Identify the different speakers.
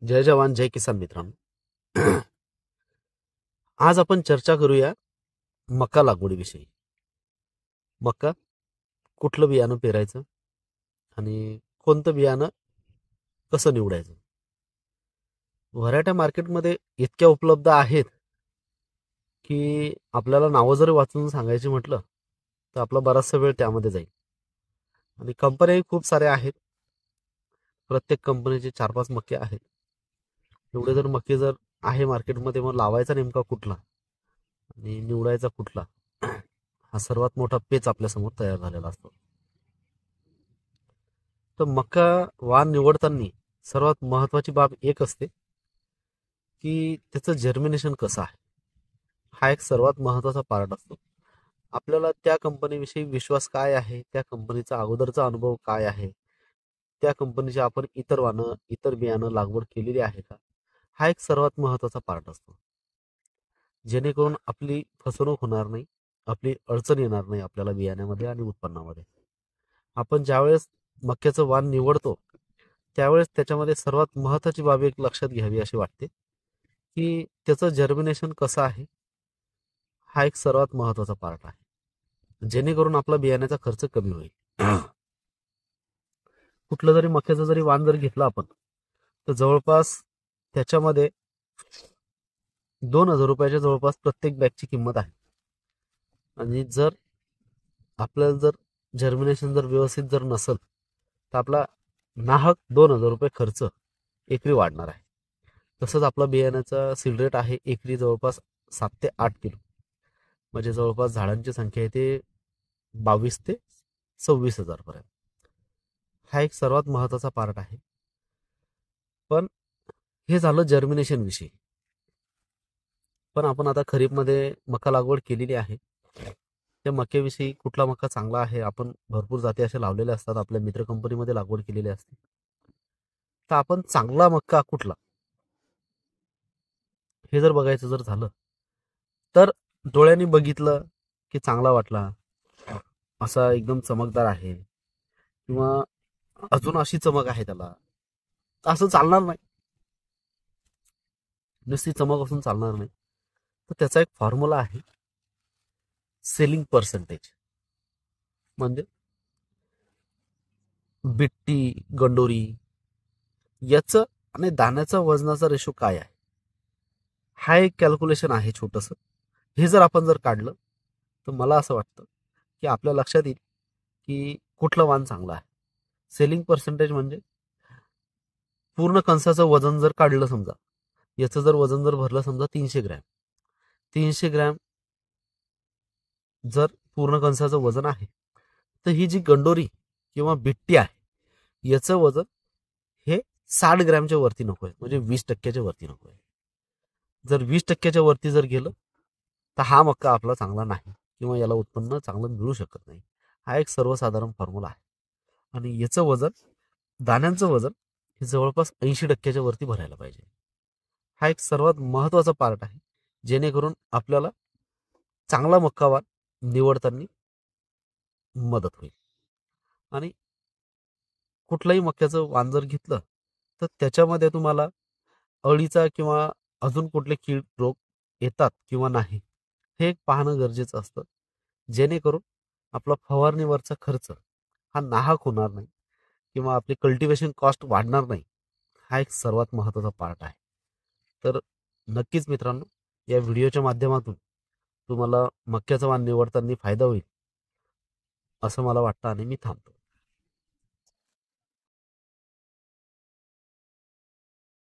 Speaker 1: जय जवान जय किसान मित्रांनो. आज आपण चर्चा करूया मका लागवडीविषयी. मका कुठलं बियाणं पेरायचं आणि कोणतं बियाणं कसं निवडायचं. व्हरायट्या मार्केटमध्ये इतक्या उपलब्ध आहेत की आपल्याला नावं जरी वाचून सांगायची म्हटलं तर आपला बराचसा वेळ त्यामध्ये जाईल. आणि कंपन्याही खूप साऱ्या आहेत. प्रत्येक कंपनीचे 4-5 मक्के आहेत. एवढे जर मक्के जर आहे मार्केटमध्ये, मग लावायचा नेमका कुठला आणि निवडायचा कुठला, हा सर्वात मोठा पेच आपल्यासमोर तयार झालेला असतो. तर मका वाण निवडताना सर्वात महत्वाची बाब एक असते की त्याचं जर्मिनेशन कसं आहे. हा एक सर्वात महत्वाचा पार्ट असतो. आपल्याला त्या कंपनीविषयी विश्वास काय आहे, त्या कंपनीचा अगोदरचा अनुभव काय आहे, त्या कंपनीचे आपण इतर बियाणं लागवड केलेली आहे का, हा एक सर्वात महत्वाचा पार्ट असतो. जेणेकरून आपली फसवणूक होणार नाही, आपली अडचण येणार नाही आपल्याला बियाण्यामध्ये आणि उत्पन्नामध्ये. आपण ज्यावेळेस मक्याचं वाण निवडतो त्यावेळेस त्याच्यामध्ये सर्वात महत्वाची बाब एक लक्षात घ्यावी अशी वाटते की त्याचं जर्मिनेशन कसं आहे. हा एक सर्वात महत्वाचा पार्ट आहे, जेणेकरून आपला बियाण्याचा खर्च कमी होईल. कुठलं जरी मक्याचं जरी वाण जर घेतलं आपण, तर जवळपास त्याच्यामध्ये 2,000 रुपयाच्या जवळपास प्रत्येक बॅगची किंमत आहे. आणि जर आपल्याला जर जर्मिनेशन जर व्यवस्थित जर नसेल तर आपला नाहक 2,000 रुपये खर्च एकरी वाढणार आहे. तसंच आपला बियाण्याचा सीड रेट आहे एकरी जवळपास 7 ते 8 किलो, म्हणजे जवळपास झाडांची संख्या येते 22 ते 26,000 पर्यंत. हा एक सर्वात महत्वाचा पार्ट आहे. पण हे झालं जर्मिनेशन विषयी. पण आपण आता खरीपमध्ये मका लागवड केलेली आहे. त्या मक्याविषयी कुठला मका चांगला आहे, आपण भरपूर जाती असे लावलेले असतात, आपल्या मित्र कंपनीमध्ये लागवड केलेली असते. तर आपण चांगला मक्का कुठला हे जर बघायचं जर झालं तर डोळ्यांनी बघितलं की चांगला वाटला, असा एकदम चमकदार आहे किंवा अजून अशी चमक आहे त्याला, असं चालणार नाही. नुसती चमक असून चालणार नाही. तर त्याचा एक फॉर्म्युला आहे, सेलिंग पर्सेंटेज. म्हणजे बिट्टी गंडोरी याचं आणि दाण्याचं वजनाचा रेशो काय आहे, हा एक कॅल्क्युलेशन आहे छोटंसं. हे जर आपण जर काढलं तर मला असं वाटतं की आपल्या लक्षात येईल की कुठलं वाण चांगलं आहे. सेलिंग पर्सेंटेज म्हणजे पूर्ण कणसाचं वजन जर काढलं, समजा याचं जर वजन जर भरलं समजा 300 ग्रॅम, 300 ग्रॅम जर पूर्ण कणसाचं वजन आहे, तर ही जी गंडोरी किंवा बिट्टी आहे याचं वजन हे 60 ग्रॅमच्या वरती नको आहे, म्हणजे 20% वरती नको आहे. जर 20% वरती जर गेलं तर हा मक्का आपला चांगला नाही किंवा याला उत्पन्न चांगलं मिळू शकत नाही. हा एक सर्वसाधारण फॉर्म्युला आहे. आणि याचं वजन, दाण्यांचं वजन हे जवळपास 80%च्या वरती भरायला पाहिजे. हा एक सर्वात महत्वाचा पार्ट आहे, जेणेकरून आपल्याला चांगला मक्का निवडताना मदत होईल. आणि कुठलंही मक्याचं वाण जर घेतलं तर त्याच्यामध्ये तुम्हाला अळीचा किंवा अजून कुठले कीड रोग येतात किंवा नाही, हे एक पाहणं गरजेचं असतं, जेणेकरून आपला फवारणीवरचा खर्च हा नाहक होणार नाही किंवा आपली कल्टिवेशन कॉस्ट वाढणार नाही. हा एक सर्वात महत्त्वाचा पार्ट आहे. तर नक्कीच मित्रांनो, या व्हिडिओच्या माध्यमातून तुम्हाला मक्याचा वाण निवडताना फायदा होईल असं मला वाटतं आणि मी थांबतो.